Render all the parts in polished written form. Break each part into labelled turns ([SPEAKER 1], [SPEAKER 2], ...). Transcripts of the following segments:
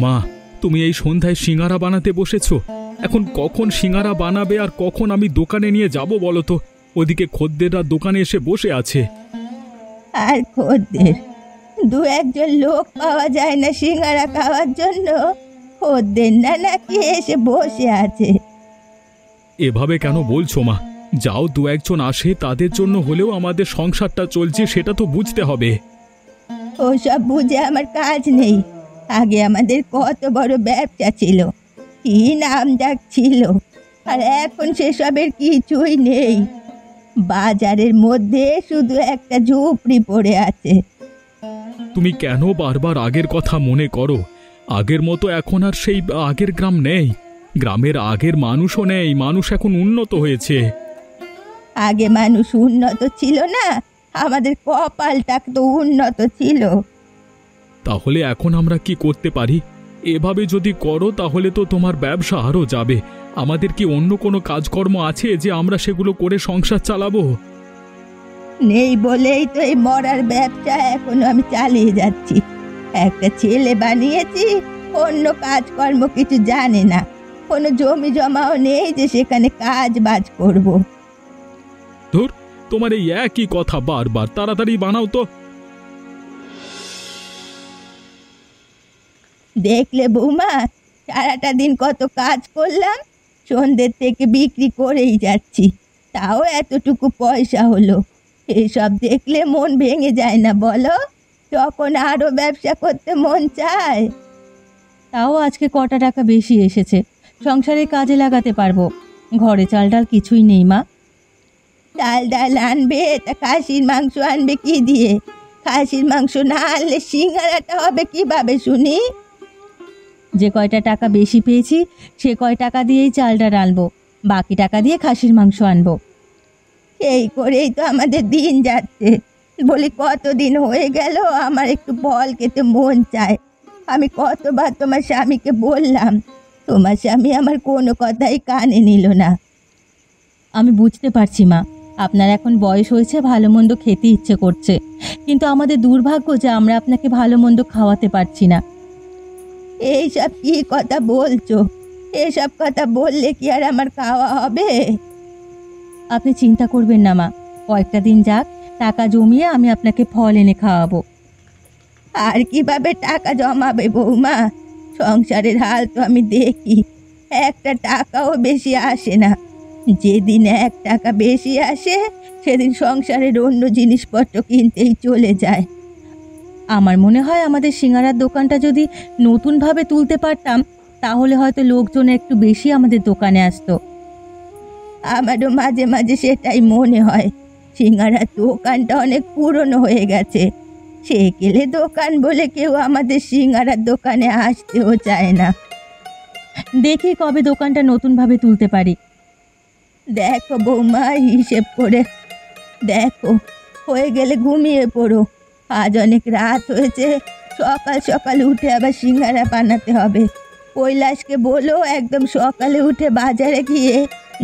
[SPEAKER 1] মা, তুমি এই সন্ধ্যায় সিঙ্গারা বানাতে বসেছো? এখন কখন সিঙ্গারা বানাবে আর কখন আমি দোকানে নিয়ে যাব বলো তো? ওদিকে খদ্দেররা দোকানে এসে বসে আছে।
[SPEAKER 2] আর খদ্দের? দু একজন লোক পাওয়া যায় না সিঙ্গারা খাওয়ার জন্য? খদ্দের না নাকি এসে বসে আছে?
[SPEAKER 1] এভাবে কেন বলছো মা? যাও দু একজন আসে, তাদের জন্য হলেও আমাদের সংসারটা চলছে, সেটা তো বুঝতে হবে।
[SPEAKER 2] ওসব বুঝে আমার কাজ নেই। আগে আমাদের কত বড় ব্যবসা ছিল, কি নাম ডাক ছিল, আর এখন সেসবের কিছুই নেই। বাজারের মধ্যে শুধু একটা ঝুপড়ি পড়ে আছে।
[SPEAKER 1] তুমি কেন বারবার আগের কথা মনে করো? আগের মতো এখন আর সেই আগের গ্রাম নেই। গ্রামের আগের মানুষও নেই, মানুষ এখন উন্নত হয়েছে।
[SPEAKER 2] আগে মানুষ উন্নত ছিল না, আমাদের কপালটা তো উন্নত ছিল।
[SPEAKER 1] তাহলে এখন আমরা কি করতে পারি? এভাবে যদি করো তাহলে তো তোমার ব্যবসা আরও যাবে। আমাদের কি অন্য কোনো কাজকর্ম আছে যে আমরা সেগুলো করে সংসার চালাবো?
[SPEAKER 2] নেই বলেই তো এই মরার ব্যবসা এখনো আমি চালিয়ে যাচ্ছি। একটা ছেলে বানিয়েছি, অন্য কাজকর্ম কিছু জানে না, কোনো জমি জমাও নেই যে সেখানে কাজ বাজ করব।
[SPEAKER 1] ধুর, তোমার এই একই কথা বারবার। তাড়াতাড়ি বানাও তো।
[SPEAKER 2] দেখলে বৌমা, সারাটা দিন কত কাজ করলাম, সন্ধ্যের থেকে বিক্রি করেই যাচ্ছি, তাও এতটুকু পয়সা হলো। এসব দেখলে মন ভেঙে যায় না বলো? তখন আরো ব্যবসা করতে মন চায়।
[SPEAKER 3] তাও আজকে কটা টাকা বেশি এসেছে, সংসারে কাজে লাগাতে পারবো। ঘরে চাল ডাল কিছুই নেই মা।
[SPEAKER 2] ডাল ডাল আনবে তা খাসির মাংস আনবে কি দিয়ে? খাসির মাংস না আনলে সিঙ্গারাটা হবে কিভাবে শুনি?
[SPEAKER 3] যে কয়টা টাকা বেশি পেয়েছি সে কয় টাকা দিয়েই চাল ডাল আনবো, বাকি টাকা দিয়ে খাসির মাংস আনবো।
[SPEAKER 2] এই করেই তো আমাদের দিন যাচ্ছে। বলি কতদিন হয়ে গেল, আমার একটু ফল খেতে মন চায়। আমি কতবার তোমার স্বামীকে বললাম, তোমার স্বামী আমার কোনো কথাই কানে নিল না।
[SPEAKER 3] আমি বুঝতে পারছি মা, আপনার এখন বয়স হয়েছে, ভালো মন্দ খেতে ইচ্ছে করছে, কিন্তু আমাদের দুর্ভাগ্য যে আমরা আপনাকে ভালো মন্দ খাওয়াতে পারছি না।
[SPEAKER 2] এইসব কি কথা বলছো? এসব কথা বললে কি আর আমার খাওয়া হবে?
[SPEAKER 3] আপনি চিন্তা করবেন না মা, কয়েকটা দিন যাক, টাকা জমিয়ে আমি আপনাকে ফল এনে খাওয়াবো।
[SPEAKER 2] আর কিভাবে টাকা জমাবে বৌমা? সংসারের হাল তো আমি দেখি, একটা টাকাও বেশি আসে না। যেদিন 1 টাকা বেশি আসে সেদিন সংসারের অন্য জিনিসপত্র কিনতেই চলে যায়।
[SPEAKER 3] আমার মনে হয় আমাদের সিঙ্গারার দোকানটা যদি নতুনভাবে তুলতে পারতাম তাহলে হয়তো লোকজন একটু বেশি আমাদের দোকানে আসতো।
[SPEAKER 2] আমারও মাঝে মাঝে সেটাই মনে হয়। সিঙ্গারার দোকানটা অনেক পুরনো হয়ে গেছে, সেকেলে দোকান বলে কেউ আমাদের সিঙ্গারার দোকানে আসতেও চায় না।
[SPEAKER 3] দেখি কবে দোকানটা নতুনভাবে তুলতে পারি।
[SPEAKER 2] দেখো বৌমা, হিসেব করে দেখো, হয়ে গেলে ঘুমিয়ে পড়ো। আজ অনেক রাত হয়েছে, সকাল সকাল উঠে আবার সিঙ্গারা বানাতে হবে। কৈলাসকে বলো একদম সকালে উঠে বাজারে গিয়ে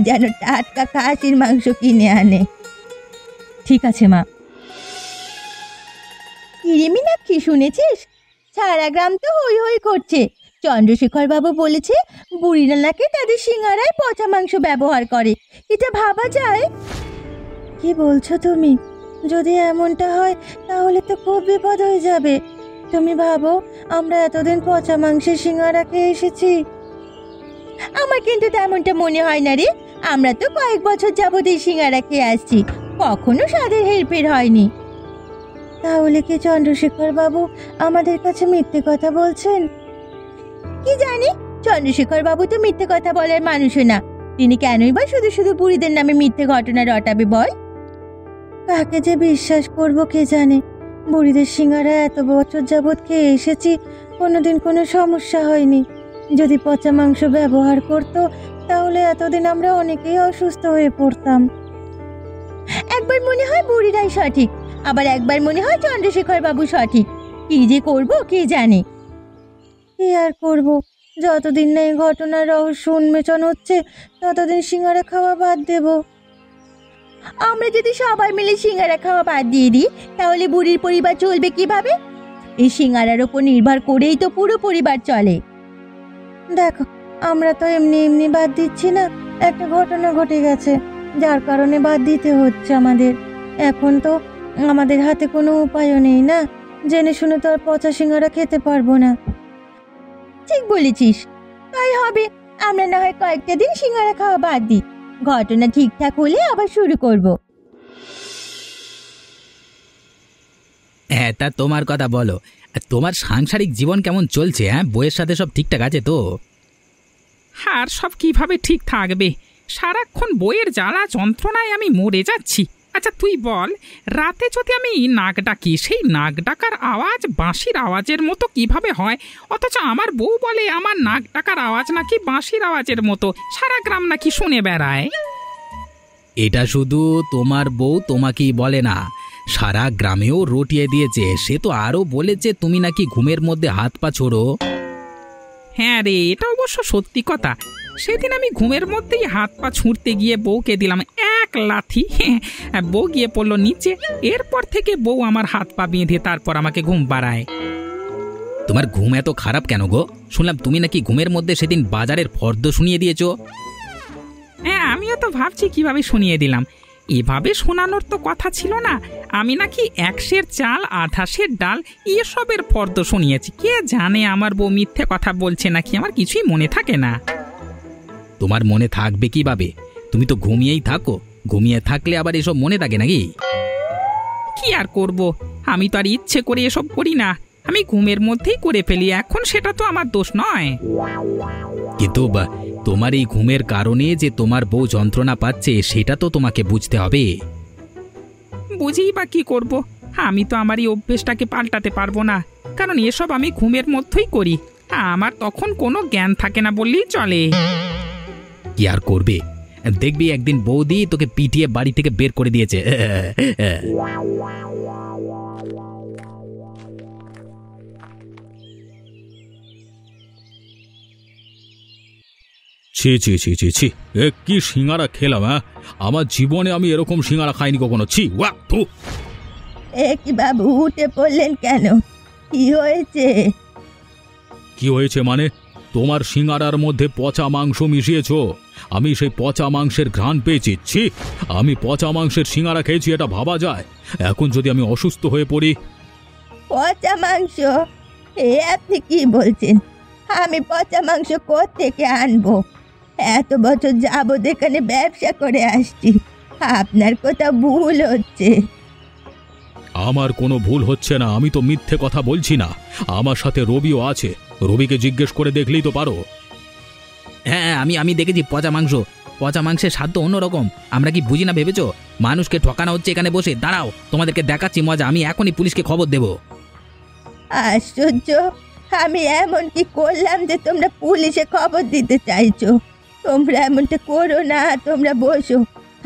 [SPEAKER 2] যেন টাটকা খাসির মাংস কিনে আনে।
[SPEAKER 3] ঠিক আছে মা।
[SPEAKER 2] মীনাক্ষী, শুনেছিস? সারা গ্রাম তো হই হই করছে। চন্দ্রশেখর বাবু বলেছে বুড়িরা নাকি তাদের সিঙ্গারায় পচা মাংস ব্যবহার করে। এটা ভাবা যায়?
[SPEAKER 3] কি বলছো তুমি? যদি এমনটা হয় তাহলে তো খুব বিপদ হয়ে যাবে। তুমি ভাবো, আমরা এতদিন পচা মাংসের সিঙ্গারা খেয়ে এসেছি।
[SPEAKER 2] আমার কিন্তু তেমনটা মনে হয় না রে। আমরা তো কয়েক বছর যাবত এই সিঙ্গারা খেয়ে আসছি, কখনো স্বাদের হেরফের হয়নি।
[SPEAKER 3] তাহলে কি চন্দ্রশেখর বাবু আমাদের কাছে মিথ্যে কথা বলছেন?
[SPEAKER 2] কি জানি, চন্দ্রশেখর বাবু তো মিথ্যে কথা বলার মানুষও না। তিনি কেনই বা শুধু শুধু বুড়িদের নামে মিথ্যে ঘটনা রটাবে বল?
[SPEAKER 3] কাকে যে বিশ্বাস করব কে জানে। বুড়িদের সিঙ্গারা এত বছর যাবৎ খেয়ে এসেছি, কোনোদিন কোনো সমস্যা হয়নি। যদি পচা মাংস ব্যবহার করত তাহলে এতদিন আমরা অনেকেই অসুস্থ হয়ে পড়তাম।
[SPEAKER 2] একবার মনে হয় বুড়িরাই সঠিক, আবার একবার মনে হয় চন্দ্রশেখর বাবু সঠিক। কি যে করব কে জানে।
[SPEAKER 3] কি আর করব, যতদিন না এই ঘটনার রহস্য উন্মোচন হচ্ছে ততদিন সিঙ্গারা খাওয়া বাদ দেব।
[SPEAKER 2] আমরা যদি সবাই মিলে সিঙ্গারা খাওয়া বাদ দিয়ে দিই তাহলে বুড়ির পরিবার চলবে কিভাবে? এই সিঙ্গারার ওপর নির্ভর করেই তো পুরো পরিবার চলে।
[SPEAKER 3] দেখো, আমরা তো এমনি এমনি বাদ দিচ্ছি না, একটা ঘটনা ঘটে গেছে যার কারণে বাদ দিতে হচ্ছে আমাদের। এখন তো আমাদের হাতে কোনো উপায়ও নেই না, জেনে শুনে তো আর পচা সিঙ্গারা খেতে পারবো না।
[SPEAKER 2] ঠিক বলেছিস, তাই হবে। আমরা না হয় কয়েকটা দিন সিঙ্গারা খাওয়া বাদ দিই, ঘটনা ঠিকঠাক হলে আবার শুরু করব।
[SPEAKER 4] হ্যাঁ, তা তোমার কথা বলো। তোমার সাংসারিক জীবন কেমন চলছে? হ্যাঁ, বইয়ের সাথে সব ঠিকঠাক আছে তো?
[SPEAKER 5] আর সব কিভাবে ঠিক থাকবে, সারাক্ষণ বইয়ের জ্বালা যন্ত্রণায় আমি মরে যাচ্ছি। আচ্ছা তুই বল, রাতে যদি আমি নাক ডাকি, সেই নাক ডাকার আওয়াজ বাঁশির আওয়াজের মতো কিভাবে হয়? অথচ আমার বউ বলে আমার নাক ডাকার আওয়াজ নাকি বাঁশির আওয়াজের মতো, সারা গ্রাম নাকি শুনে বেড়ায়।
[SPEAKER 4] এটা শুধু তোমার বউ তোমাকেই বলে না, সারা গ্রামেও রটিয়ে দিয়েছে। সে তো আরও বলেছে তুমি নাকি ঘুমের মধ্যে হাত পা ছোড়ো।
[SPEAKER 5] হ্যাঁ রে, এটা অবশ্য সত্যি কথা। সেদিন আমি ঘুমের মধ্যেই হাত পা ছুঁড়তে গিয়ে বউকে দিলাম এক লাথি। বউ গিয়ে পড়লো নিচে। এরপর থেকে বউ আমার হাত পা বেঁধে তারপর আমাকে ঘুম পাড়ায়।
[SPEAKER 4] তোমার ঘুম এত খারাপ কেন গো? শুনলাম তুমি নাকি ঘুমের মধ্যে সেদিন বাজারের ফর্দ শুনিয়ে দিয়েছো।
[SPEAKER 5] হ্যাঁ, আমিও তো ভাবছি কিভাবে শুনিয়ে দিলাম। এভাবে শোনানোর তো কথা ছিল না। আমি নাকি 1 সের চাল, 1/2 সের ডাল, এসবের ফর্দ শুনিয়েছি। কে জানে আমার বউ মিথ্যে কথা বলছে নাকি, আমার কিছুই মনে থাকে না।
[SPEAKER 4] তোমার মনে থাকবে কিভাবে? তুমি তো ঘুমিয়েই থাকো। ঘুমিয়ে থাকলে আবার এসব মনে থাকে নাকি?
[SPEAKER 5] কি আর করব, আমি তো আর ইচ্ছে করে এসব করি না, আমি ঘুমের মধ্যেই করে ফেলি। এখন সেটা তো আমার দোষ নয়।
[SPEAKER 4] কিন্তু তোমার এই ঘুমের কারণে যে তোমার বউ যন্ত্রণা পাচ্ছে, সেটা তো তোমাকে বুঝতে হবে।
[SPEAKER 5] বুঝি বা কি করব, আমি তো আমার এই অভ্যেসটাকে পাল্টাতে পারবো না, কারণ এসব আমি ঘুমের মধ্যেই করি। আমার তখন কোনো জ্ঞান থাকে না বললেই চলে।
[SPEAKER 4] কি আর করবে, দেখবি একদিন বৌদি তোকে পিটিয়ে বাড়ি থেকে বের করে দিয়েছে।
[SPEAKER 1] ছি ছি ছি ছি ছি, এ কি সিঙ্গারা খেলাম! হ্যাঁ, আমার জীবনে আমি এরকম সিঙ্গারা খাইনি কখনো। ছি, ওয়া থু।
[SPEAKER 2] এ কি বাবু, উঠে পড়লেন কেন? কি হয়েছে?
[SPEAKER 1] কি হয়েছে মানে? তোমার সিঙ্গারার মধ্যে পচা মাংস মিশিয়েছো। আমি সেই পচা মাংসের ঘ্রাণ পেয়েছি। ছি, আমি পচা মাংসের সিঙ্গারা খেয়েছি, এটা ভাবা যায়? এখন যদি আমি অসুস্থ হয়ে পড়ি?
[SPEAKER 2] পচা মাংস? এ আপনি কি বলছেন? আমি পচা মাংস কোত্থেকে আনবো? এত বছর যাবত এখানে ব্যবসা করে আসছি, আপনার কোথাও ভুল হচ্ছে।
[SPEAKER 1] আমার কোনো ভুল হচ্ছে না, আমি তো মিথ্যে কথা বলছি না। আমার সাথে রবিও আছে, রবিকে জিজ্ঞেস করে দেখলেই তো পারো।
[SPEAKER 4] হ্যাঁ, আমি দেখেছি পচা মাংস। পচা মাংসের স্বাদ তো অন্যরকম। আমরা কি বুঝি না ভেবেছো? মানুষকে ঠকানো হচ্ছে এখানে বসে। দাঁড়াও, তোমাদেরকে দেখাচ্ছি মজা। আমি এখনই পুলিশকে খবর দেব।
[SPEAKER 2] আশ্চর্য, আমি এমন কি করলাম যে তোমরা পুলিশে খবর দিতে চাইছো? তোমরা এমনটা করো না, তোমরা বসো,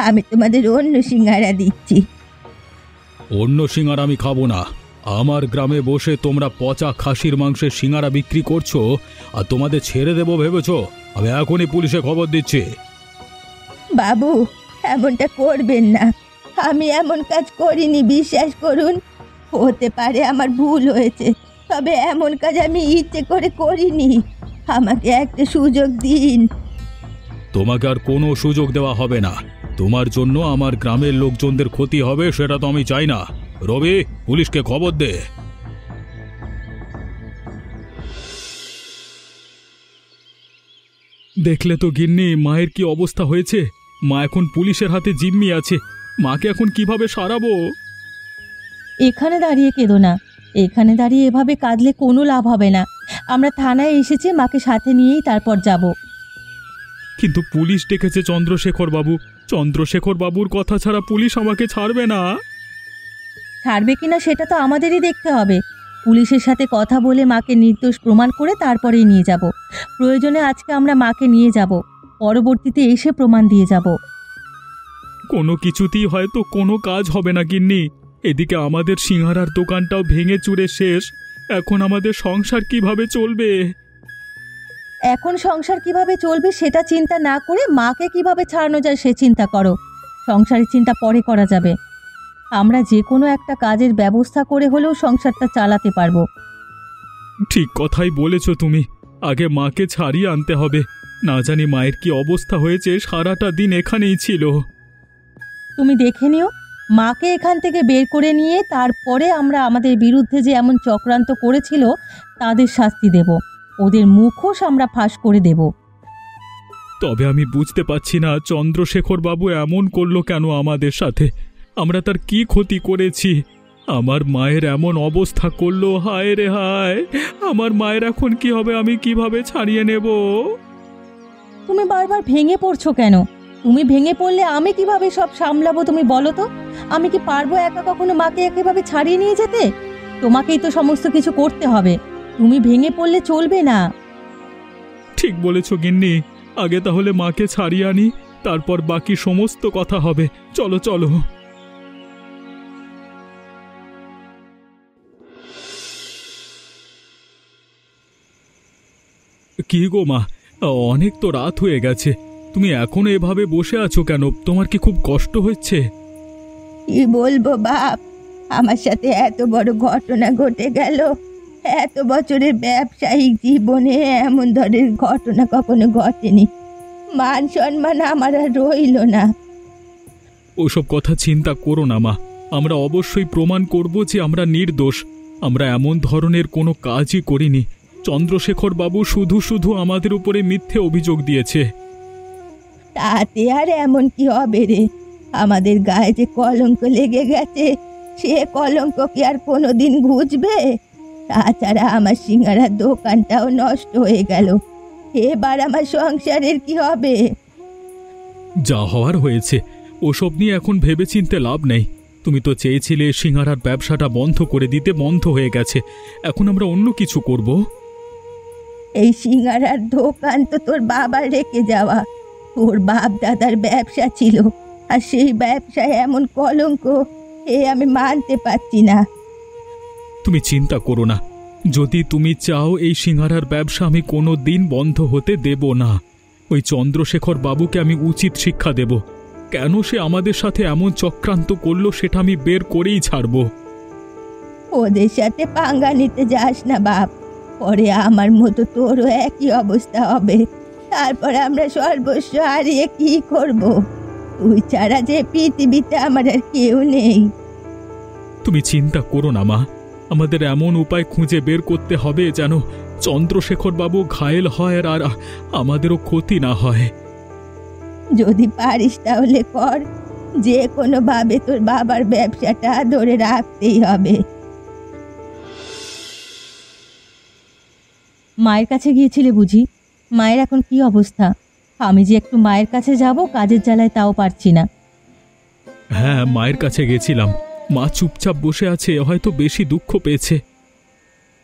[SPEAKER 2] আমি তোমাদের অন্য সিঙ্গারা দিচ্ছি।
[SPEAKER 1] অন্য সিঙ্গারা আমি খাবো না। আমার গ্রামে বসে তোমরা পচা খাসির মাংসের সিঙ্গারা বিক্রি করছো, আর তোমাদের ছেড়ে দেবো ভেবেছো? আমি এখনই পুলিশে খবর দিচ্ছি।
[SPEAKER 2] বাবু, এমনটা করবেন না, আমি এমন কাজ করিনি, বিশ্বাস করুন। হতে পারে আমার ভুল হয়েছে, তবে এমন কাজ আমি ইচ্ছে করে করিনি। আমাকে একটা সুযোগ দিন।
[SPEAKER 1] তোমাকে আর কোনো সুযোগ দেওয়া হবে না। তোমার জন্য আমার গ্রামের লোকজনদের ক্ষতি হবে, সেটা তো আমি চাই না। রবি, পুলিশকে খবর দে। দেখলে তো গিন্নি, মায়ের কি অবস্থা হয়েছে। মা এখন পুলিশের হাতে জিম্মি আছে। মাকে এখন কিভাবে সারাবো?
[SPEAKER 3] এখানে দাঁড়িয়ে কেঁদো না, এখানে দাঁড়িয়ে এভাবে কাঁদলে কোনো লাভ হবে না। আমরা থানায় এসেছি, মাকে সাথে নিয়েই তারপর যাব।
[SPEAKER 1] কিন্তু পুলিশ ডেকেছে চন্দ্রশেখর বাবু। চন্দ্রশেখর বাবুর কথা ছাড়া পুলিশ আমাকে ছাড়বে না।
[SPEAKER 3] ছাড়বে কিনা সেটা তো আমাদেরই দেখতে হবে। পুলিশের সাথে কথা বলে মাকে নির্দোষ প্রমাণ করে তারপরেই নিয়ে যাব। প্রয়োজনে আজকে আমরা মাকে নিয়ে যাব, পরবর্তীতে এসে প্রমাণ দিয়ে যাব।
[SPEAKER 1] কোনো কিছুতেই হয়তো কোনো কাজ হবে না গিন্নি। এদিকে আমাদের সিঙ্গারার দোকানটাও ভেঙে চুরে শেষ। এখন আমাদের সংসার কিভাবে চলবে?
[SPEAKER 3] এখন সংসার কিভাবে চলবে সেটা চিন্তা না করে মাকে কিভাবে ছাড়ানো যায় সে চিন্তা করো। সংসারের চিন্তা পরে করা যাবে। আমরা যে কোনো একটা কাজের ব্যবস্থা করে হলেও সংসারটা চালাতে পারবো।
[SPEAKER 1] ঠিক কথাই বলেছ তুমি। আগে মাকে ছাড়িয়ে আনতে হবে। না জানি মায়ের কি অবস্থা হয়েছে, সারাটা দিন এখানেই ছিল।
[SPEAKER 3] তুমি দেখে নিও, মাকে এখান থেকে বের করে নিয়ে তারপরে আমরা আমাদের বিরুদ্ধে যে এমন চক্রান্ত করেছিল তাদের শাস্তি দেব, ওদের মুখোশ আমরা ফাঁস করে দেব।
[SPEAKER 1] তবে আমি বুঝতে পারছি না চন্দ্রশেখর বাবু এমন করলো কেন আমাদের সাথে। আমরা তার কি ক্ষতি করেছি? আমার মায়ের এমন অবস্থা করলো, হায় রে হায়। আমার মায়ের এখন কি হবে? আমি কিভাবে ছাড়িয়ে নেব?
[SPEAKER 3] তুমি বারবার ভেঙে পড়ছো কেন? তুমি ভেঙে পড়লে আমি কিভাবে সব সামলাবো তুমি বলো তো? আমি কি পারবো একা কখনো মাকে একেভাবে ছাড়িয়ে নিয়ে যেতে? তোমাকেই তো সমস্ত কিছু করতে হবে, তুমি ভেঙে পড়লে চলবে না।
[SPEAKER 1] ঠিক বলেছ গিন্নি। আগে তাহলে মাকে ছাড়িয়ে আনি, তারপর বাকি সমস্ত কথা হবে। চলো চলো। কি গো মা, অনেক তো রাত হয়ে গেছে। তুমি এখনো এভাবে বসে আছো কেন? তোমার কি খুব কষ্ট হচ্ছে?
[SPEAKER 2] কি বলবো বাপ, আমার সাথে এত বড় ঘটনা ঘটে গেল। এত বছরের ব্যবসায়িক জীবনে এমন ধরনের ঘটনা কখনো ঘটেনি। মান সম্মান আমার আর রইল না।
[SPEAKER 1] ওসব কথা চিন্তা করো না মা। আমরা অবশ্যই প্রমাণ করব যে আমরা নির্দোষ। আমরা এমন ধরনের কোনো কাজই করিনি। চন্দ্রশেখর বাবু শুধু শুধু আমাদের উপরে মিথ্যে অভিযোগ দিয়েছে।
[SPEAKER 2] তাতে আর এমন কি হবে রে? আমাদের গায়ে যে কলঙ্ক লেগে গেছে, সে কলঙ্ক কি আর কোনোদিন ঘুচবে? তাছাড়া আমার সিঙ্গারার দোকানটাও নষ্ট হয়ে গেল। এবার আমার সংসারের কি হবে?
[SPEAKER 1] যা হওয়ার হয়েছে, ওসব নিয়ে এখন ভেবেচিন্তে লাভ নেই। তুমি তো চেয়েছিলে সিঙ্গারার ব্যবসাটা বন্ধ করে দিতে, বন্ধ হয়ে গেছে। এখন আমরা অন্য কিছু করব।
[SPEAKER 2] এই সিঙ্গারার দোকান তো তোর বাবার রেখে যাওয়া। তোর বাপ দাদার ব্যবসা ছিল, আর সেই ব্যবসায় এমন কলঙ্ক, আমি মানতে পারছি না।
[SPEAKER 1] তুমি চিন্তা করো না। যদি তুমি চাও, এই সিঙ্গারার ব্যবসা আমি কোনো দিন বন্ধ হতে দেব না। ওই চন্দ্রশেখর বাবুকে আমি উচিত শিক্ষা দেব। কেন সে আমাদের সাথে এমন চক্রান্ত করলো সেটা আমি বের করেই ছাড়ব।
[SPEAKER 2] ওদের সাথে পাঙ্গা নিতে যাস না বাপ, পরে আমার মতো তোরও একই অবস্থা হবে। তারপর আমরা সর্বস্ব হারিয়ে কি করব? তুই ছাড়া যে পৃথিবীতে আমার আর কেউ নেই।
[SPEAKER 1] তুমি চিন্তা করো না মা। আমাদের এমন উপায় খুঁজে বের করতে হবে যেন চন্দ্রশেখর বাবু ঘায়েল হয় আর আমাদেরও ক্ষতি না হয়।
[SPEAKER 2] যদি পারিস তাহলে কর। যে কোনোভাবে তোর বাবার ব্যবসাটা ধরে রাখতেই হবে।
[SPEAKER 3] মায়ের কাছে গিয়েছিলে বুঝি? মায়ের এখন কি অবস্থা? আমি যে একটু মায়ের কাছে যাব কাজের জ্বালায়, তাও পারছি না।
[SPEAKER 1] হ্যাঁ, মায়ের কাছে গেছিলাম। মা চুপচাপ বসে আছে, হয়তো বেশি দুঃখ পেয়েছে।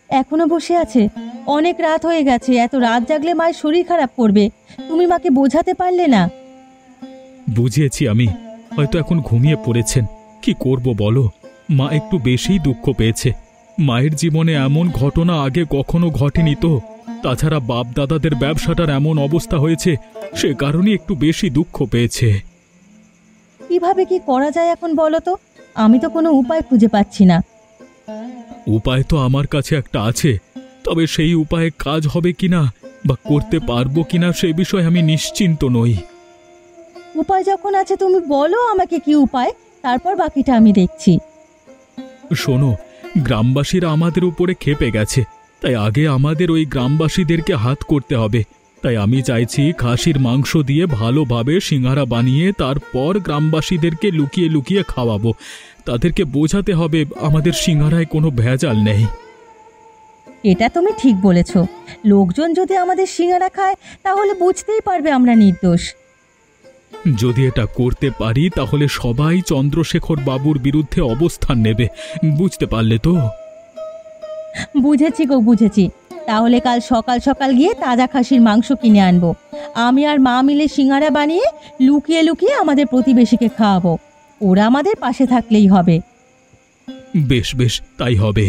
[SPEAKER 3] এখনো বসে আছে? অনেক রাত হয়ে গেছে, এত রাত জাগলে মায়ের শরীর খারাপ করবে। তুমি মাকে বোঝাতে পারলে না?
[SPEAKER 1] বুঝিয়েছি আমি, হয়তো এখন ঘুমিয়ে পড়েছেন। কি করব বলো? মা একটু বেশিই দুঃখ পেয়েছে। মায়ের জীবনে এমন ঘটনা আগে কখনো ঘটেনি তো। তাছাড়া বাপ দাদাদের ব্যবসাটার এমন অবস্থা হয়েছে, সে কারণে একটু বেশি দুঃখ পেয়েছে।
[SPEAKER 3] কিভাবে কি করা যায় এখন বলো তো? আমি তো কোনো উপায় খুঁজে পাচ্ছি না।
[SPEAKER 1] উপায় তো আমার কাছে একটা আছে, তবে সেই উপায়ে কাজ হবে কিনা বা করতে পারবো কিনা সে বিষয়ে আমি নিশ্চিন্ত নই।
[SPEAKER 3] উপায় যখন আছে তুমি বলো আমাকে কি উপায়, তারপর বাকিটা আমি দেখছি।
[SPEAKER 1] শোনো, গ্রামবাসীরা আমাদের উপরে ক্ষেপে গেছে, তাই আগে আমাদের ওই গ্রামবাসীদেরকে হাত করতে হবে। তাই আমি চাইছি খাসির মাংস দিয়ে ভালোভাবে সিঙ্গারা বানিয়ে তারপর গ্রামবাসীদেরকে লুকিয়ে লুকিয়ে খাওয়াবো। তাদেরকে বোঝাতে হবে আমাদের সিঙ্গারায় কোনো ভেজাল নেই।
[SPEAKER 3] এটা তুমি ঠিক বলেছ। লোকজন যদি আমাদের সিঙ্গারা খায় তাহলে বুঝতেই পারবে আমরা নির্দোষ।
[SPEAKER 1] যদি এটা করতে পারি তাহলে সবাই চন্দ্রশেখর বাবুর বিরুদ্ধে অবস্থান নেবে। বুঝতে পারলে তো?
[SPEAKER 3] বুঝেছি গো, বুঝেছি। তাহলে কাল সকাল সকাল গিয়ে তাজা খাসির মাংস কিনে আনবো। আমি আর মা মিলে সিঙ্গারা বানিয়ে লুকিয়ে লুকিয়ে আমাদের প্রতিবেশীকে খাওয়াবো। ওরা আমাদের পাশে থাকলেই হবে।
[SPEAKER 1] বেশ বেশ, তাই হবে।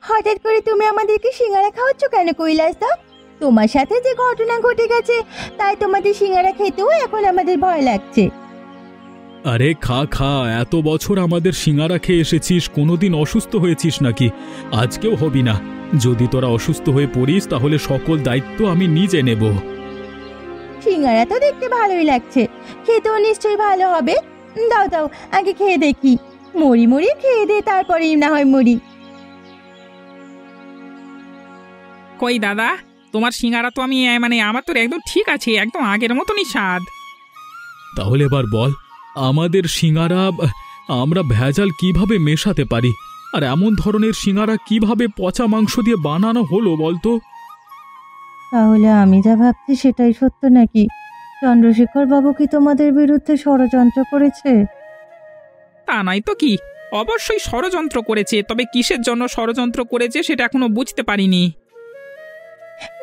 [SPEAKER 2] হঠাৎ করে তুমি আমাদেরকে সিঙ্গারা খাওয়াচ্ছ কেন কৈলাসদা? তোমার সাথে যে ঘটনা ঘটে গেছে তাই তোমাদের সিঙ্গারা খেতেও এখন আমাদের ভয় লাগছে।
[SPEAKER 1] আরে খা খা, এত বছর আমাদের সিঙ্গারা খেয়ে এসেছিস, কোনোদিন অসুস্থ হয়েছিস নাকি? আজকেও হবি না। যদি তোরা অসুস্থ হয়ে পড়িস তাহলে সকল দায়িত্ব আমি নিজে নেব।
[SPEAKER 2] সিঙ্গারা তো দেখতে ভালোই লাগছে, খেতেও নিশ্চয়ই ভালো হবে। দাও দাও, আগে খেয়ে দেখি। মরি মরি খেয়ে দে, তারপরেই না হয় মরি।
[SPEAKER 5] কই দাদা, তোমার সিঙ্গারা তো আমি আমার তো একদম ঠিক আছে, একদম আগের মতনই স্বাদ।
[SPEAKER 1] তাহলে এবার বল, আমাদের সিঙ্গারা আমরা ভেজাল কিভাবে মেশাতে পারি? আর এমন ধরনের সিঙ্গারা কিভাবে পচা মাংস দিয়ে বানানো হলো বলতো?
[SPEAKER 3] তাহলে আমি যা ভাবছি সেটাই সত্য নাকি? চন্দ্রশেখর বাবু কি তোমাদের বিরুদ্ধে ষড়যন্ত্র করেছে?
[SPEAKER 5] তা নয় তো কি, অবশ্যই ষড়যন্ত্র করেছে, তবে কিসের জন্য ষড়যন্ত্র করেছে সেটা এখনো বুঝতে পারিনি।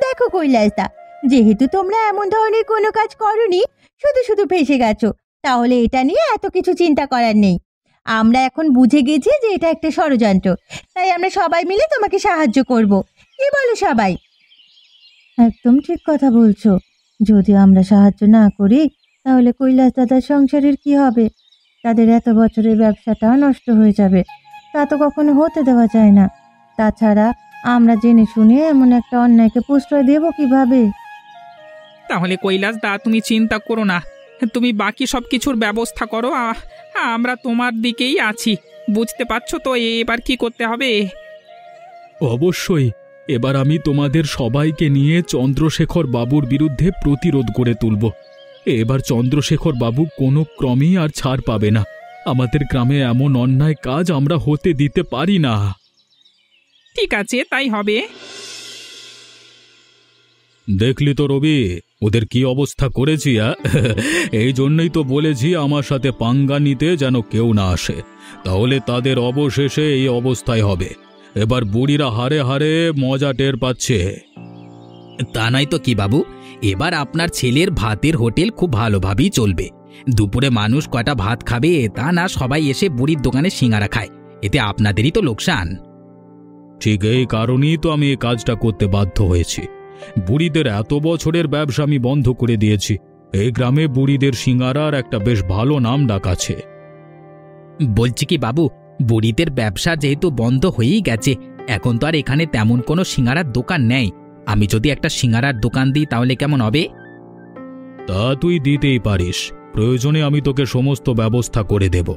[SPEAKER 2] দেখো কৈলাসদা, যেহেতু তোমরা এমন ধরনের কোনো কাজ করনি, শুধু শুধু ফেঁসে গেছো, তাহলে এটা নিয়ে এত কিছু চিন্তা করার নেই। আমরা এখন বুঝে গেছি যে এটা একটা ষড়যন্ত্র, তাই আমরা সবাই মিলে তোমাকে সাহায্য করব। কি বলো সবাই?
[SPEAKER 3] একদম ঠিক কথা বলছো। যদি আমরা সাহায্য না করি তাহলে কৈলাস দাদার সংসারের কি হবে? তাদের এত বছরের ব্যবসাটা নষ্ট হয়ে যাবে, তা তো কখনো হতে দেওয়া যায় না। তাছাড়া আমরা জেনে শুনে এমন একটা অন্যায়কে প্রশ্রয় দেব কিভাবে?
[SPEAKER 5] তাহলে কৈলাস দা, তুমি চিন্তা করো না, তুমি বাকি সব কিছুর ব্যবস্থা করো। আমরা তোমার দিকেই আছি, বুঝতে পারছো তো এবার কি করতে হবে?
[SPEAKER 1] অবশ্যই, এবার আমি তোমাদের সবাইকে নিয়ে চন্দ্রশেখর বাবুর বিরুদ্ধে প্রতিরোধ গড়ে তুলব। এবার চন্দ্রশেখর বাবু কোনো ক্রমেই আর ছাড় পাবে না। আমাদের গ্রামে এমন অন্যায় কাজ আমরা হতে দিতে পারি না।
[SPEAKER 5] ঠিক আছে, তাই হবে।
[SPEAKER 1] দেখলি তো রবি, ওদের কি অবস্থা করেছি। এই জন্যই তো বলেছি আমার সাথে পাঙ্গা নিতে যেন কেউ না আসে, তাহলে তাদের অবশেষে এই অবস্থায় হবে। এবার বুড়িরা হারে হারে মজা টের পাচ্ছে।
[SPEAKER 4] তা নয় তো কি বাবু, এবার আপনার ছেলের ভাতের হোটেল খুব ভালোভাবেই চলবে। দুপুরে মানুষ কয়টা ভাত খাবে তা না, সবাই এসে বুড়ির দোকানে সিঙ্গারা খায়, এতে আপনাদেরই তো লোকসান।
[SPEAKER 1] ঠিক এই কারণেই তো আমি এই কাজটা করতে বাধ্য হয়েছি। বুড়িদের এত বছরের ব্যবসা আমি বন্ধ করে দিয়েছি। এই গ্রামে বুড়িদের সিঙ্গারার একটা বেশ ভালো নাম ডাক আছে।
[SPEAKER 4] বলছি কি বাবু, বুড়িদের ব্যবসা যেহেতু বন্ধ হয়েই গেছে, এখন তো আর এখানে তেমন কোনো সিঙ্গারার দোকান নেই। আমি যদি একটা সিঙ্গারার দোকান দিই তাহলে কেমন হবে?
[SPEAKER 1] তা তুই দিতেই পারিস, প্রয়োজনে আমি তোকে সমস্ত ব্যবস্থা করে দেব।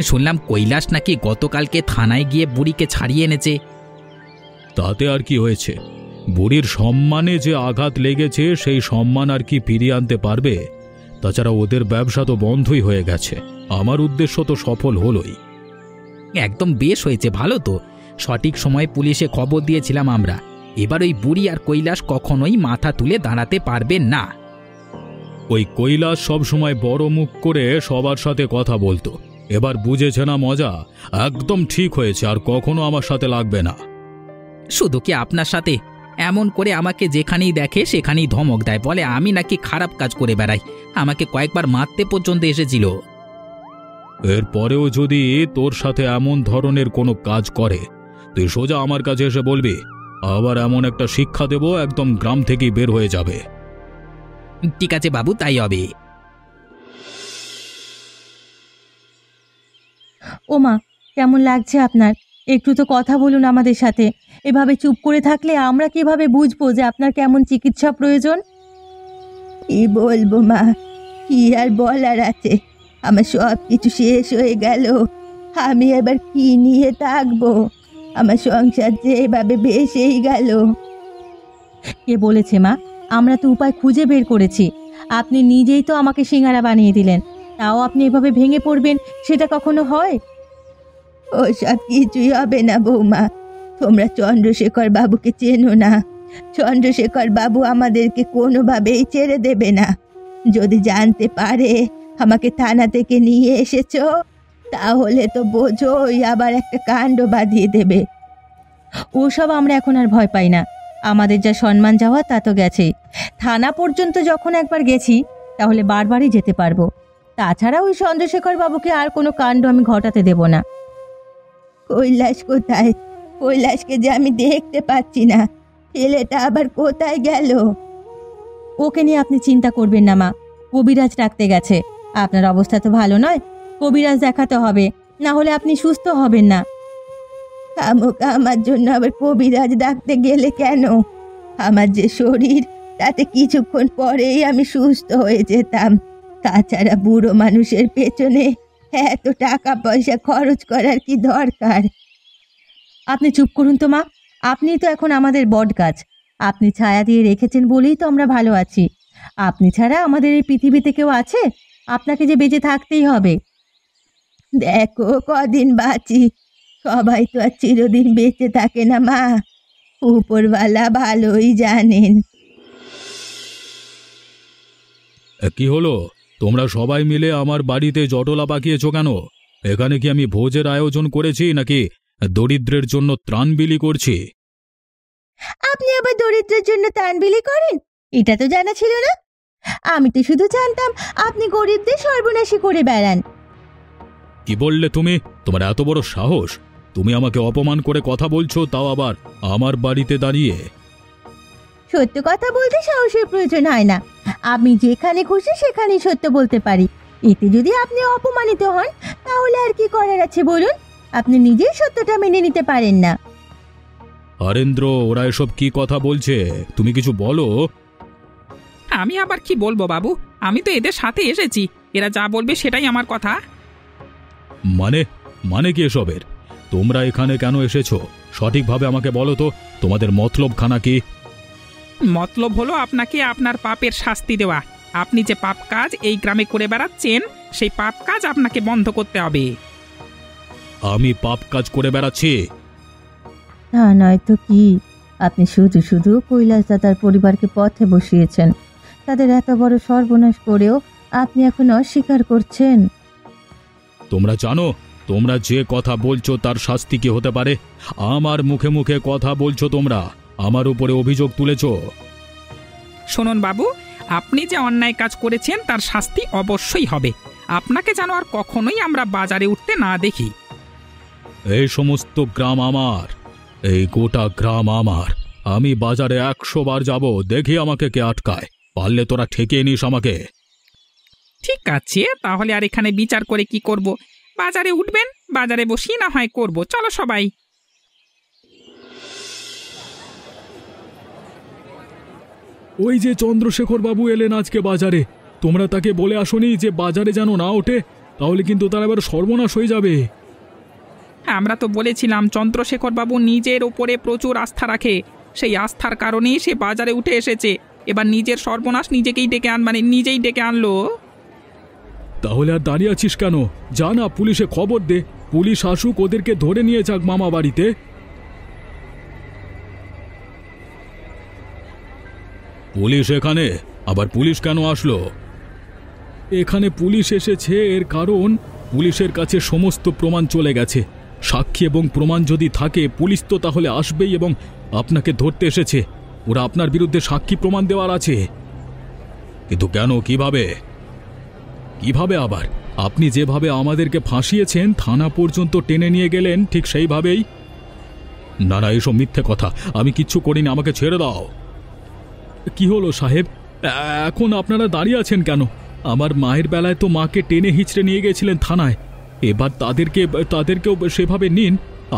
[SPEAKER 4] শুনলাম কৈলাস নাকি গতকালকে থানায় গিয়ে বুড়িকে ছাড়িয়ে এনেছে।
[SPEAKER 1] তাতে আর কি হয়েছে? বুড়ির সম্মানে যে আঘাত লেগেছে সেই সম্মান আর কি ফিরিয়ে আনতে পারবে? তাছাড়া ওদের ব্যবসা তো বন্ধই হয়ে গেছে, আমার উদ্দেশ্য তো সফল হলোই।
[SPEAKER 4] একদম বেশ হয়েছে, ভালো তো। সঠিক সময়ে পুলিশে খবর দিয়েছিলাম আমরা। এবার ওই বুড়ি আর কৈলাস কখনোই মাথা তুলে দাঁড়াতে পারবেন না।
[SPEAKER 1] ওই কৈলাস সবসময় বড় মুখ করে সবার সাথে কথা বলতো, এবার বুঝেছে না মজা। একদম ঠিক হয়েছে, আর কখনো আমার সাথে লাগবে না।
[SPEAKER 4] শুধু কি আপনার সাথে? এমন করে আমাকে যেখানেই দেখে সেখানেই ধমক দেয়, বলে আমি নাকি খারাপ কাজ করে বেড়াই। আমাকে কয়েকবার মারতে পর্যন্ত এসেছিল।
[SPEAKER 1] এরপরেও যদি তোর সাথে এমন ধরনের কোনো কাজ করে, তুই সোজা আমার কাছে এসে বলবি, আবার এমন একটা শিক্ষা দেব একদম গ্রাম থেকেই বের হয়ে যাবে।
[SPEAKER 4] ঠিক আছে বাবু, তাই হবে।
[SPEAKER 3] ওমা, কেমন লাগছে আপনার? একটু তো কথা বলুন আমাদের সাথে। এভাবে চুপ করে থাকলে আমরা কিভাবে বুঝবো যে আপনার কেমন চিকিৎসা প্রয়োজন?
[SPEAKER 2] কি বলবো মা, কি আর বলার আছে? আমার সব কিছু শেষ হয়ে গেল, আমি এবার কি নিয়ে থাকবো? আমার সংসার যে এভাবে ভেসেই গেল।
[SPEAKER 3] কে বলেছে মা? আমরা তো উপায় খুঁজে বের করেছি। আপনি নিজেই তো আমাকে সিঙ্গারা বানিয়ে দিলেন, তাও আপনি এভাবে ভেঙে পড়বেন, সেটা কখনো হয়?
[SPEAKER 2] ওসব কিছুই হবে না বৌমা, তোমরা চন্দ্রশেখর বাবুকে চেনো না। চন্দ্রশেখর বাবু আমাদেরকে কোনোভাবেই ছেড়ে দেবে না। যদি জানতে পারে আমাকে থানা থেকে নিয়ে এসেছো, তাহলে তো বোঝোই আবার একটা কাণ্ড বাঁধিয়ে দেবে।
[SPEAKER 3] ওসব আমরা এখন আর ভয় পাই না। আমাদের যা সম্মান যাওয়া তা তো গেছেই। থানা পর্যন্ত যখন একবার গেছি তাহলে বারবারই যেতে পারবো। তাছাড়া ওই চন্দ্রশেখর বাবুকে আর কোনো কাণ্ড আমি ঘটাতে দেব না।
[SPEAKER 2] কৈলাস কোথায়? কৈলাসকে যে আমি দেখতে পাচ্ছি না, ছেলেটা আবার কোথায় গেল?
[SPEAKER 3] ওকে নিয়ে আপনি চিন্তা করবেন না মা, কবিরাজ ডাকতে গেছে। আপনার অবস্থা তো ভালো নয়, কবিরাজ দেখাতে হবে, না হলে আপনি সুস্থ হবেন না।
[SPEAKER 2] খামোকা আমার জন্য আবার কবিরাজ ডাকতে গেলে কেন? আমার যে শরীর, তাতে কিছুক্ষণ পরেই আমি সুস্থ হয়ে যেতাম। তাছাড়া বুড়ো মানুষের পেছনে এত টাকা পয়সা খরচ করার কি দরকার?
[SPEAKER 3] আপনি চুপ করুন তো মা, আপনি তো এখন আমাদের বট গাছ। আপনি ছায়া দিয়ে রেখেছেন বলেই তো আমরা ভালো আছি। আপনি ছাড়া আমাদের এই পৃথিবীতে কেউ আছে? আপনাকে যে বেঁচে থাকতেই হবে।
[SPEAKER 2] দেখো কদিন বাঁচি, সবাই তো আর চিরদিন বেঁচে থাকে না মা। উপরওয়ালা ভালোই জানেন।
[SPEAKER 1] কি হলো? তোমরা সবাই মিলে আমার বাড়িতে জটলা পাকিয়েছো কেন? এখানে কি আমি ভোজের আয়োজন করেছি নাকি দরিদ্রের জন্য ত্রাণ বিলি করছি?
[SPEAKER 2] আপনি আবার দরিদ্রের জন্য ত্রাণ বিলি করেন? এটা তো জানা ছিল না। আমি তো শুধু জানতাম আপনি গরিবদের সর্বনাশী করে বেড়ান।
[SPEAKER 1] কি বললে তুমি? তোমার এত বড় সাহস! তুমি আমাকে অপমান করে কথা বলছো, তাও আবার আমার বাড়িতে দাঁড়িয়ে।
[SPEAKER 2] সত্য কথা বলতে সাহসের প্রয়োজন হয় না। আমি যেখানে খুশি সেখানেই সত্য বলতে পারি। এতে যদি আপনি অপমানিত হন, তাহলে আর কি করার আছে বলুন? আপনি নিজেই সত্যটা মেনে নিতে পারেন না।
[SPEAKER 1] হরেন্দ্র, ওরা এসব কি কথা বলছে? তুমি কিছু বলো।
[SPEAKER 5] আমি আবার কি বলবো বাবু, আমি তো এদের সাথে এসেছি, এরা যা বলবে সেটাই আমার কথা।
[SPEAKER 1] মানে মানে কি এসবের? তোমরা এখানে কেন এসেছো সঠিকভাবে আমাকে বলো তো। তোমাদের মতলবখানা কি?
[SPEAKER 5] মতলব হলো আপনাকে আপনার পাপের শাস্তি দেওয়া। আপনি যে পাপ কাজ এই গ্রামে করে বেড়াচ্ছেন, সেই পাপ কাজ আপনাকে বন্ধ করতে হবে।
[SPEAKER 1] আমি পাপ কাজ করে বেড়াচ্ছি?
[SPEAKER 3] তা নয় তো কি, আপনি শুধু শুধু কৈলাস দাদার পরিবারকে পথে বসিয়েছেন। তাদের এত বড় সর্বনাশ করেও আপনি এখন অস্বীকার করছেন।
[SPEAKER 1] তোমরা জানো তোমরা যে কথা বলছো তার শাস্তি কি হতে পারে? আমার মুখে মুখে কথা বলছো, তোমরা আমার উপরে অভিযোগ তুলেছো।
[SPEAKER 5] শুনুন বাবু, আপনি যে অন্যায় কাজ করেছেন তার শাস্তি অবশ্যই হবে। আপনাকে যেন আর কখনোই আমরা বাজারে উঠতে না দেখি।
[SPEAKER 1] এই সমস্ত গ্রাম আমার, এই গোটা গ্রাম আমার। আমি বাজারে 100 বার যাব, দেখি আমাকে কে আটকায়। পারলে তোরা ঠেকিয়ে নিস আমাকে।
[SPEAKER 5] ঠিক আছে, তাহলে আর এখানে বিচার করে কি করব? বাজারে উঠবেন, বাজারে বসি না হয় করব। চলো সবাই।
[SPEAKER 1] ওই যে চন্দ্রশেখর বাবু এলেন আজকে বাজারে। তোমরা তাকে বলে আসোনি যে বাজারে যেন না ওঠে, তাহলে কিন্তু তার এবার সর্বনাশ হয়ে যাবে।
[SPEAKER 5] আমরা তো বলেছিলাম চন্দ্রশেখর বাবু নিজের ওপরে প্রচুর আস্থা রাখে, সেই আস্থার কারণেই সে বাজারে উঠে এসেছে। এবার নিজের সর্বনাশ নিজেকেই ডেকে নিজেই ডেকে আনলো।
[SPEAKER 1] তাহলে আর দাঁড়িয়ে আছিস কেন? যা না, পুলিশে খবর দে। পুলিশ আসুক, ওদেরকে ধরে নিয়ে যাক মামা বাড়িতে। পুলিশ এখানে? আবার পুলিশ কেন আসলো? এখানে পুলিশ এসেছে এর কারণ পুলিশের কাছে সমস্ত প্রমাণ চলে গেছে। সাক্ষী এবং প্রমাণ যদি থাকে, পুলিশ তো তাহলে আসবেই এবং আপনাকে ধরতে এসেছে। ওরা আপনার বিরুদ্ধে সাক্ষী প্রমাণ দেওয়ার আছে। কিন্তু কেন? কিভাবে? কিভাবে আবার? আপনি যেভাবে আমাদেরকে ফাঁসিয়েছেন, থানা পর্যন্ত টেনে নিয়ে গেলেন, ঠিক সেইভাবেই। না না, এসব মিথ্যে কথা। আমি কিচ্ছু করিনি, আমাকে ছেড়ে দাও। কি হলো সাহেব, এখন আপনারা দাঁড়িয়ে আছেন কেন? আমার মায়ের বেলায় তো মাকে টেনে হিঁচড়ে নিয়ে গেছিলেন থানায়। এবার তাদেরকেও সেভাবে নিন।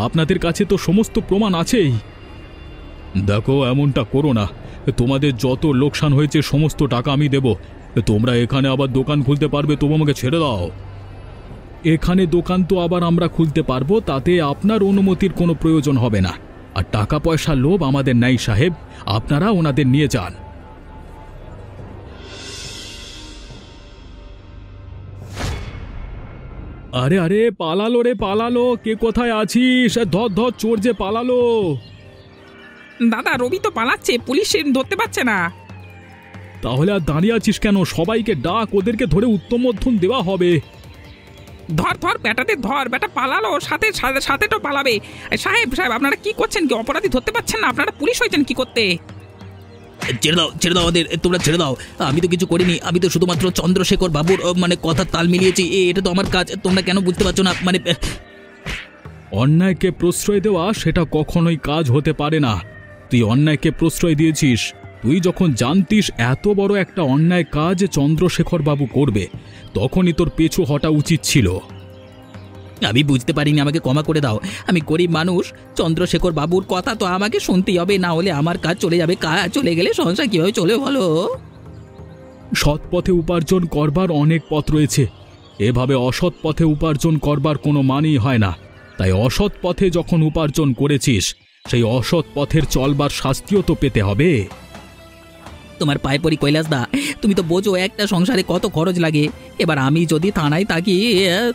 [SPEAKER 1] আপনাদের কাছে তো সমস্ত প্রমাণ আছেই। দেখো, এমনটা করো না। তোমাদের যত লোকসান হয়েছে সমস্ত টাকা আমি দেব। তোমরা এখানে আবার দোকান খুলতে পারবে, তবু আমাকে ছেড়ে দাও। এখানে দোকান তো আবার আমরা খুলতে পারবো, তাতে আপনার অনুমতির কোনো প্রয়োজন হবে না। আর টাকা পয়সার লোভ আমাদের নাই সাহেব, আপনারা ওনাদের নিয়ে যান। আরে আরে, পালালো রে পালালো! কে কোথায় আছিস? ধর ধর, চোর যে পালালো।
[SPEAKER 5] দাদা, রবি তো পালাচ্ছে, পুলিশ ধরতে পারছে না।
[SPEAKER 1] তাহলে আর দাঁড়িয়ে আছিস কেন? সবাইকে ডাক, ওদেরকে ধরে উত্তম মধ্যম দেওয়া হবে।
[SPEAKER 5] ধর ধর বেটাতে ধর, বেটা পালালো, সাথে সাথে সাথে তো পালাবে। সাহেব সাহেব, আপনারা কি করছেন? কি অপরাধী ধরতে পারছেন না? আপনারা পুলিশ হয়েছেন কি করতে?
[SPEAKER 4] ছেড়ে দাও আমাদের, তোমরা ছেড়ে দাও। আমি তো কিছু করিনি, আমি তো শুধুমাত্র চন্দ্রশেখর বাবুর কথা তাল মিলিয়েছি। এটা তো আমার কাজ, তোমরা কেন বুঝতে পারছো না?
[SPEAKER 1] অন্যায়কে প্রশ্রয় দেওয়া সেটা কখনোই কাজ হতে পারে না। তুই অন্যায়কে প্রশ্রয় দিয়েছিস। তুই যখন জানতিস এত বড় একটা অন্যায় কাজ চন্দ্রশেখর বাবু করবে, তখনই তোর পিছু হটা উচিত ছিল।
[SPEAKER 4] আমি বুঝতে পারিনি, আমাকে ক্ষমা করে দাও। আমি গরিব মানুষ, চন্দ্রশেখর বাবুর কথা তো আমাকে শুনতেই হবে, না হলে আমার কাজ চলে যাবে। কাজ চলে গেলে সংসার কীভাবে চলে বলো?
[SPEAKER 1] সৎ পথে উপার্জন করবার অনেক পথ রয়েছে, এভাবে অসৎ পথে উপার্জন করবার কোনো মানেই হয় না। তাই অসৎ পথে যখন উপার্জন করেছিস, সেই অসৎ পথের চলবার শাস্তিও তো পেতে হবে।
[SPEAKER 4] তোমার পায়ে পড়ি কৈলাস দা, তুমি তো বোঝো একটা সংসারে কত খরচ লাগে। এবার আমি যদি থানায় থাকি,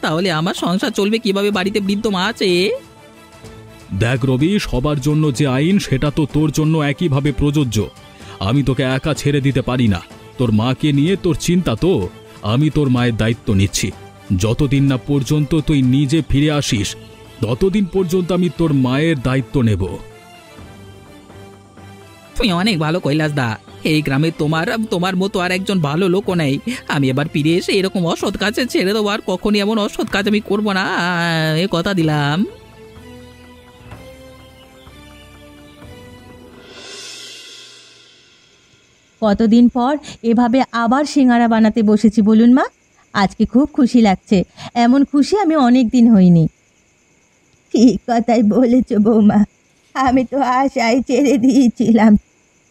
[SPEAKER 4] তাহলে আমার সংসার চলবে কিভাবে? বাড়িতে বৃদ্ধ মা আছে।
[SPEAKER 1] দেখ রবি, সবার জন্য যে আইন সেটা তো তোর জন্য একইভাবে প্রযোজ্য। আমি তোকে একা ছেড়ে দিতে পারি না। তোর মাকে নিয়ে তোর চিন্তা তো, আমি তোর মায়ের দায়িত্ব নিচ্ছি। যতদিন না পর্যন্ত তুই নিজে ফিরে আসিস, ততদিন পর্যন্ত আমি তোর মায়ের দায়িত্ব নেব।
[SPEAKER 4] তুমি অনেক ভালো কৈলাস দা, এই গ্রামে তোমার মতো আর একজন ভালো লোকও নেই। আমি এবার ফিরে এসে এরকম অসৎ কাজে ছেড়ে দেবো, আর কখনই এমন অসৎ কাজ আমি করবো না, এ কথা দিলাম।
[SPEAKER 3] কতদিন পর এভাবে আবার সিঙ্গারা বানাতে বসেছি বলুন মা। আজকে খুব খুশি লাগছে, এমন খুশি আমি অনেক দিন হইনি।
[SPEAKER 2] ঠিক কথাই বলেছ বৌমা, আমি তো আশাই ছেড়ে দিয়েছিলাম।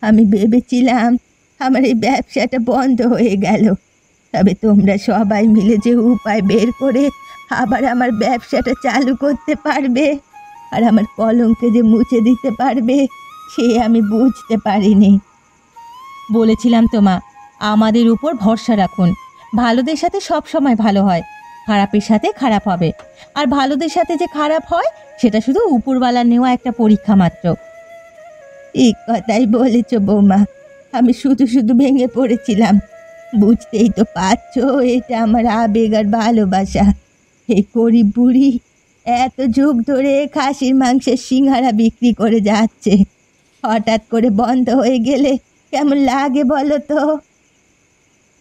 [SPEAKER 2] আমি ভেবেছিলাম আমার এই ব্যবসাটা বন্ধ হয়ে গেল, তবে তোমরা সবাই মিলে যে উপায় বের করে আবার আমার ব্যবসাটা চালু করতে পারবে আর আমার কলঙ্কে যে মুছে দিতে পারবে, সে আমি বুঝতে পারিনি।
[SPEAKER 3] বলেছিলাম তো মা, আমাদের উপর ভরসা রাখুন। ভালোদের সাথে সব সময় ভালো হয়, খারাপের সাথে খারাপ হবে। আর ভালোদের সাথে যে খারাপ হয়, সেটা শুধু উপরওয়ালার নেওয়া একটা পরীক্ষা মাত্র।
[SPEAKER 2] ঠিক কথাই বলেছ বৌমা, আমি শুধু শুধু ভেঙে পড়েছিলাম। বুঝতেই তো পারছো, এটা আমার আবেগ আর ভালোবাসা। এই গরিব বুড়ি এত যুগ ধরে খাসির মাংসের সিঙ্গারা বিক্রি করে যাচ্ছে, হঠাৎ করে বন্ধ হয়ে গেলে কেমন লাগে বলো তো?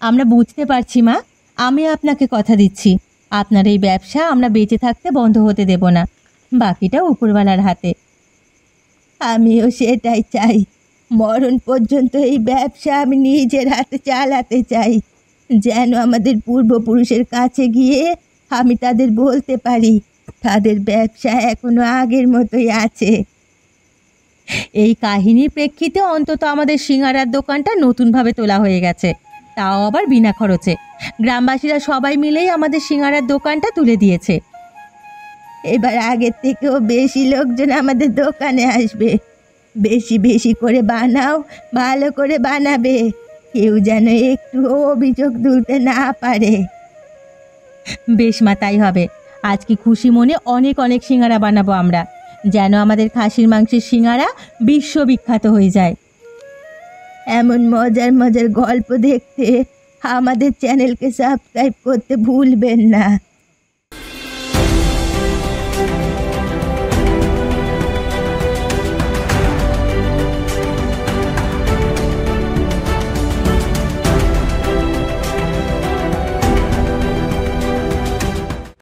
[SPEAKER 3] আমরা বুঝতে পারছি মা, আমি আপনাকে কথা দিচ্ছি, আপনার এই ব্যবসা আমরা বেঁচে থাকতে বন্ধ হতে দেব না। বাকিটা উপরওয়ালার হাতে।
[SPEAKER 2] আমিও সেটাই চাই, মরণ পর্যন্ত এই ব্যবসা আমি নিজের হাতে চালাতে চাই, যেন আমাদের পূর্বপুরুষের কাছে গিয়ে আমি তাদের বলতে পারি তাদের ব্যবসা এখনো আগের মতোই আছে।
[SPEAKER 3] এই কাহিনীর প্রেক্ষিতে অন্তত আমাদের সিঙ্গারার দোকানটা নতুনভাবে তোলা হয়ে গেছে, তাও আবার বিনা খরচে। গ্রামবাসীরা সবাই মিলেই আমাদের সিঙ্গারার দোকানটা তুলে দিয়েছে।
[SPEAKER 2] এবার আগের থেকেও বেশি লোকজন আমাদের দোকানে আসবে। বেশি বেশি করে বানাও, ভালো করে বানাবে, কেউ যেন একটু অভিযোগ তুলতে না পারে।
[SPEAKER 3] বেশ মা, তাই হবে। আজকে খুশি মনে অনেক অনেক সিঙ্গারা বানাবো আমরা, যেন আমাদের খাসির মাংসের সিঙ্গারা বিশ্ববিখ্যাত হয়ে যায়।
[SPEAKER 2] এমন মজার মজার গল্প দেখতে আমাদের চ্যানেলকে সাবস্ক্রাইব করতে ভুলবেন না।